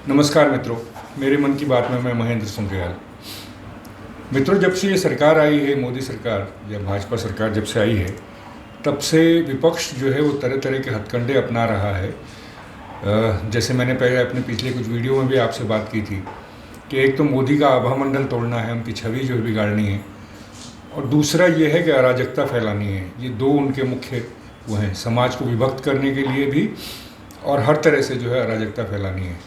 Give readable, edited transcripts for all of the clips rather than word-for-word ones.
नमस्कार मित्रों, मेरे मन की बात में मैं महेंद्र सुंग्रियाल। मित्रों, जब से ये सरकार आई है, मोदी सरकार या भाजपा सरकार जब से आई है, तब से विपक्ष जो है वो तरह तरह के हथकंडे अपना रहा है। जैसे मैंने पहले अपने पिछले कुछ वीडियो में भी आपसे बात की थी कि एक तो मोदी का आभामंडल तोड़ना है, उनकी छवि जो है बिगाड़नी है, और दूसरा ये है कि अराजकता फैलानी है। ये दो उनके मुख्य वो हैं, समाज को विभक्त करने के लिए भी और हर तरह से जो है अराजकता फैलानी है।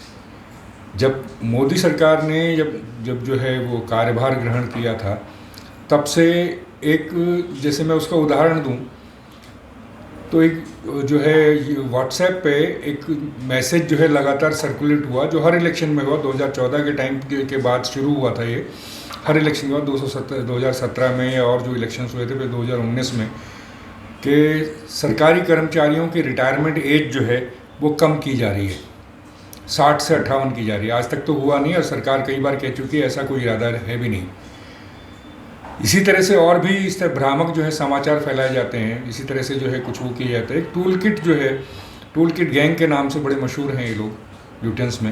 जब मोदी सरकार ने जब जो है वो कार्यभार ग्रहण किया था, तब से एक, जैसे मैं उसका उदाहरण दूं तो एक जो है व्हाट्सएप पे एक मैसेज जो है लगातार सर्कुलेट हुआ, जो हर इलेक्शन में हुआ। 2014 के टाइम के बाद शुरू हुआ था ये, हर इलेक्शन के बाद 2017 में और जो इलेक्शंस हुए थे फिर 2019 में, कि सरकारी कर्मचारियों की रिटायरमेंट एज जो है वो कम की जा रही है, 60 से 58 की जा रही है। आज तक तो हुआ नहीं और सरकार कई बार कह चुकी है, ऐसा कोई इरादा है भी नहीं। इसी तरह से और भी इस तरह भ्रामक जो है समाचार फैलाए जाते हैं, इसी तरह से जो है कुछ वो किया जाता है। एक टूल किट जो है, टूल किट गैंग के नाम से बड़े मशहूर हैं ये लोग ल्यूटेंस में,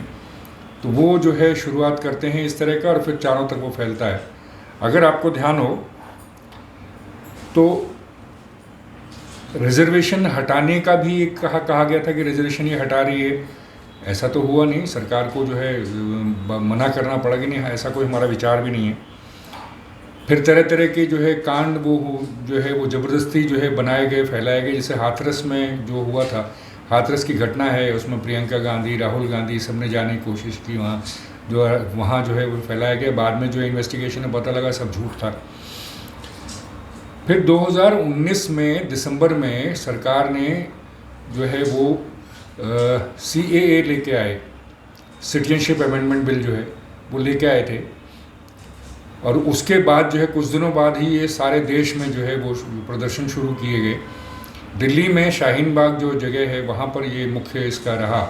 तो वो जो है शुरुआत करते हैं इस तरह का और फिर चारों तक वो फैलता है। अगर आपको ध्यान हो तो रिजर्वेशन हटाने का भी एक कहा गया था कि रिजर्वेशन ये हटा रही है। ऐसा तो हुआ नहीं, सरकार को जो है मना करना पड़ा कि नहीं, ऐसा कोई हमारा विचार भी नहीं है। फिर तरह तरह के जो है कांड वो जो है वो ज़बरदस्ती जो है बनाए गए, फैलाए गए। जैसे हाथरस में जो हुआ था, हाथरस की घटना है, उसमें प्रियंका गांधी, राहुल गांधी सब ने जाने की कोशिश की वहाँ जो है वो फैलाया गया। बाद में जो इन्वेस्टिगेशन में पता लगा सब झूठ था। फिर 2019 में दिसंबर में सरकार ने जो है वो CAA लेके आए, सिटीजनशिप अमेंडमेंट बिल जो है वो लेके आए थे, और उसके बाद जो है कुछ दिनों बाद ही ये सारे देश में जो है वो प्रदर्शन शुरू किए गए। दिल्ली में शाहीन बाग जो जगह है वहाँ पर ये मुख्य इसका रहा,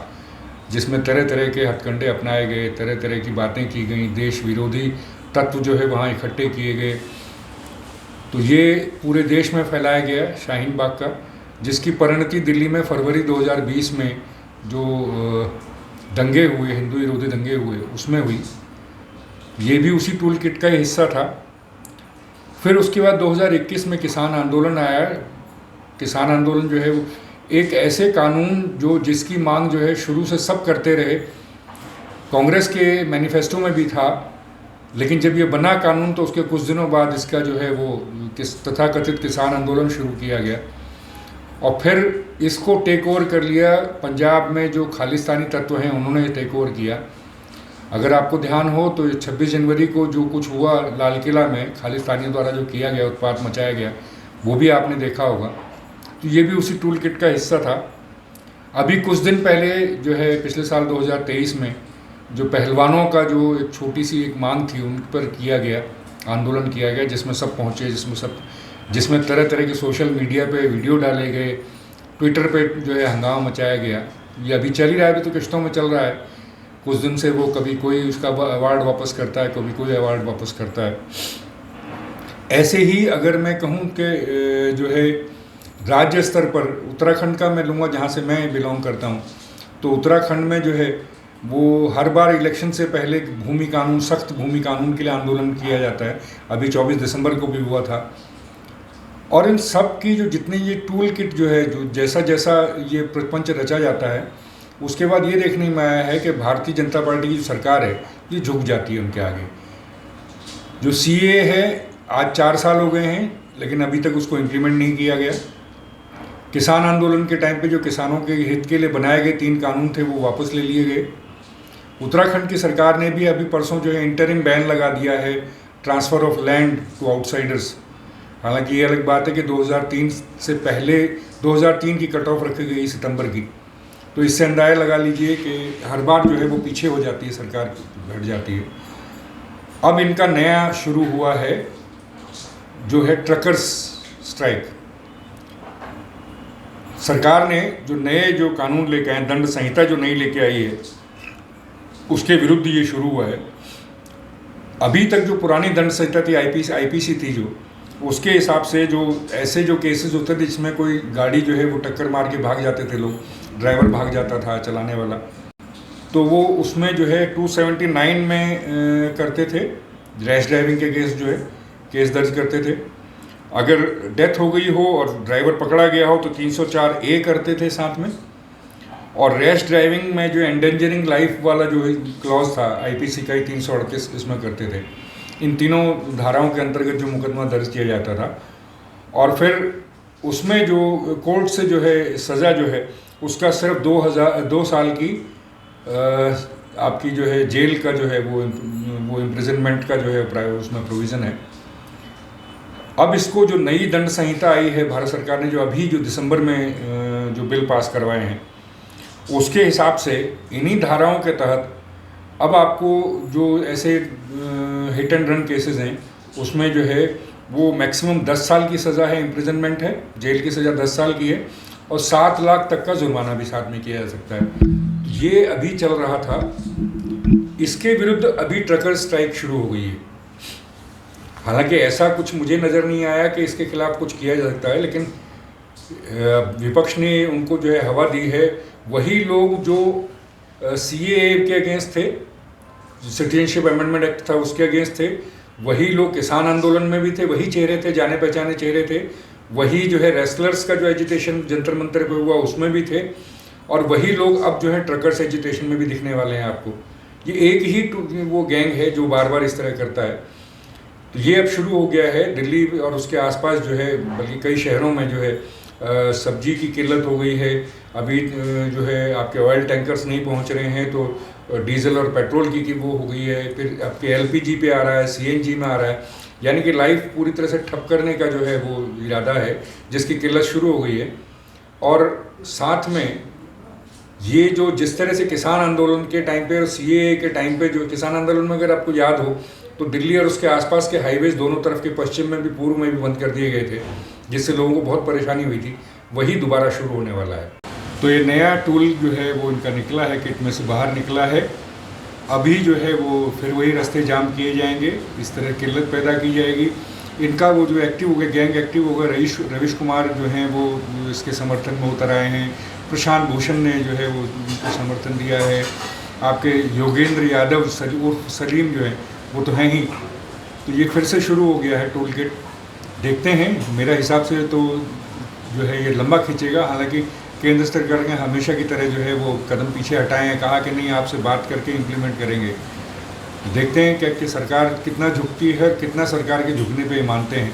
जिसमें तरह तरह के हथकंडे अपनाए गए, तरह तरह की बातें की गई, देश विरोधी तत्व जो है वहाँ इकट्ठे किए गए। तो ये पूरे देश में फैलाया गया शाहीन बाग का, जिसकी परिणति दिल्ली में फरवरी 2020 में जो दंगे हुए, हिंदू विरोधी दंगे हुए, उसमें हुई। ये भी उसी टूल किट का हिस्सा था। फिर उसके बाद 2021 में किसान आंदोलन आया। किसान आंदोलन जो है वो एक ऐसे कानून जिसकी मांग जो है शुरू से सब करते रहे, कांग्रेस के मैनिफेस्टो में भी था, लेकिन जब ये बना कानून तो उसके कुछ दिनों बाद इसका जो है वो तथाकथित किसान आंदोलन शुरू किया गया, और फिर इसको टेक ओवर कर लिया पंजाब में जो खालिस्तानी तत्व हैं, उन्होंने टेक ओवर किया। अगर आपको ध्यान हो तो 26 जनवरी को जो कुछ हुआ लाल किला में, खालिस्तानियों द्वारा जो किया गया, उत्पात मचाया गया, वो भी आपने देखा होगा। तो ये भी उसी टूल किट का हिस्सा था। अभी कुछ दिन पहले जो है पिछले साल 2023 में जो पहलवानों का जो एक छोटी सी एक मांग थी, उन पर किया गया, आंदोलन किया गया, जिसमें सब पहुँचे, जिसमें तरह तरह के सोशल मीडिया पे वीडियो डाले गए, ट्विटर पे जो है हंगामा मचाया गया। ये अभी चल ही रहा है, अभी तो किश्तों में चल रहा है। कुछ दिन से वो कभी कोई उसका अवार्ड वापस करता है, कभी कोई अवार्ड वापस करता है। ऐसे ही अगर मैं कहूँ कि जो है राज्य स्तर पर, उत्तराखंड का मैं लूँगा जहाँ से मैं बिलोंग करता हूँ, तो उत्तराखंड में जो है वो हर बार इलेक्शन से पहले भूमि कानून, सख्त भूमि कानून के लिए आंदोलन किया जाता है। अभी 24 दिसंबर को भी हुआ था। और इन सब की जो जितने ये टूल किट जो है, जो जैसा जैसा ये प्रपंच रचा जाता है, उसके बाद ये देखने में आया है कि भारतीय जनता पार्टी की जो सरकार है ये झुक जाती है उनके आगे। जो CAA है, आज 4 साल हो गए हैं, लेकिन अभी तक उसको इम्प्लीमेंट नहीं किया गया। किसान आंदोलन के टाइम पे जो किसानों के हित के लिए बनाए गए 3 कानून थे, वो वापस ले लिए गए। उत्तराखंड की सरकार ने भी अभी परसों जो है इंटरिम बैन लगा दिया है, transfer of land to outsiders. हालांकि ये अलग बात है कि 2003 से पहले 2003 की कट ऑफ रखी गई सितंबर की, तो इससे अंदाज़ा लगा लीजिए कि हर बार जो है वो पीछे हो जाती है, सरकार घट जाती है। अब इनका नया शुरू हुआ है जो है ट्रकर्स स्ट्राइक। सरकार ने जो नए जो कानून लेके आए, दंड संहिता जो नई लेके आई है, उसके विरुद्ध ये शुरू हुआ है। अभी तक जो पुरानी दंड संहिता थी, IPC थी, जो उसके हिसाब से जो ऐसे जो केसेस होते थे जिसमें कोई गाड़ी जो है वो टक्कर मार के भाग जाते थे लोग, ड्राइवर भाग जाता था, चलाने वाला, तो वो उसमें जो है 279 में करते थे, रैश ड्राइविंग के केस जो है केस दर्ज करते थे। अगर डेथ हो गई हो और ड्राइवर पकड़ा गया हो तो 304A करते थे साथ में। और रैश ड्राइविंग में जो एंडेंजरिंग लाइफ वाला जो क्लॉज था आईपीसी का ही 338 इसमें करते थे। इन तीनों धाराओं के अंतर्गत जो मुकदमा दर्ज किया जाता था। और फिर उसमें जो कोर्ट से जो है सज़ा जो है उसका सिर्फ 2 साल की आपकी जो है जेल का जो है वो इम्प्रिजनमेंट का जो है उसमें प्रोविज़न है। अब इसको जो नई दंड संहिता आई है भारत सरकार ने जो अभी जो दिसंबर में जो बिल पास करवाए हैं उसके हिसाब से इन्हीं धाराओं के तहत अब आपको जो ऐसे हिट एंड रन केसेस हैं उसमें जो है वो मैक्सिमम 10 साल की सज़ा है, इम्प्रिजनमेंट है, जेल की सज़ा 10 साल की है और 7 लाख तक का जुर्माना भी साथ में किया जा सकता है। ये अभी चल रहा था। इसके विरुद्ध अभी ट्रकर स्ट्राइक शुरू हो गई है। हालांकि ऐसा कुछ मुझे नज़र नहीं आया कि इसके खिलाफ कुछ किया जा सकता है, लेकिन विपक्ष ने उनको जो है हवा दी है। वही लोग जो CAA के अगेंस्ट थे, सिटीजनशिप अमेंडमेंट एक्ट था उसके अगेंस्ट थे, वही लोग किसान आंदोलन में भी थे, वही चेहरे थे, जाने पहचाने चेहरे थे, वही जो है रेसलर्स का जो एजिटेशन जंतर मंतर पे हुआ उसमें भी थे, और वही लोग अब जो है ट्रकर्स एजिटेशन में भी दिखने वाले हैं आपको। ये एक ही वो गैंग है जो बार बार इस तरह करता है। तो ये अब शुरू हो गया है दिल्ली और उसके आसपास जो है, बल्कि कई शहरों में जो है सब्जी की किल्लत हो गई है। अभी जो है आपके ऑयल टैंकर्स नहीं पहुंच रहे हैं तो डीजल और पेट्रोल की वो हो गई है। फिर आपके LPG पे आ रहा है, CNG में आ रहा है, यानी कि लाइफ पूरी तरह से ठप करने का जो है वो इरादा है, जिसकी किल्लत शुरू हो गई है। और साथ में ये जो जिस तरह से किसान आंदोलन के टाइम पे और CAA के टाइम पे, जो किसान आंदोलन में अगर आपको याद हो तो दिल्ली और उसके आसपास के हाईवेज दोनों तरफ के, पश्चिम में भी पूर्व में भी बंद कर दिए गए थे, जिससे लोगों को बहुत परेशानी हुई थी। वही दोबारा शुरू होने वाला है। तो ये नया टूल जो है वो इनका निकला है, किट में से बाहर निकला है। अभी जो है वो फिर वही रास्ते जाम किए जाएंगे, इस तरह किल्लत पैदा की जाएगी। इनका वो जो एक्टिव हो गया, गैंग एक्टिव होगा। रवीश कुमार जो हैं वो इसके समर्थन में उतर आए हैं। प्रशांत भूषण ने जो है वो उनको समर्थन दिया है। आपके योगेंद्र यादव उर्फ सलीम जो है वो तो हैं ही। तो ये फिर से शुरू हो गया है टूल किट। देखते हैं, मेरा हिसाब से तो जो है ये लंबा खींचेगा। हालांकि केंद्र सरकार ने हमेशा की तरह जो है वो कदम पीछे हटाए हैं, कहा कि नहीं आपसे बात करके इम्प्लीमेंट करेंगे। देखते हैं कि सरकार कितना झुकती है, कितना सरकार के झुकने पे मानते हैं।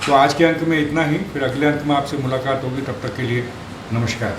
तो आज के अंक में इतना ही, फिर अगले अंक में आपसे मुलाकात होगी। तब तक के लिए नमस्कार।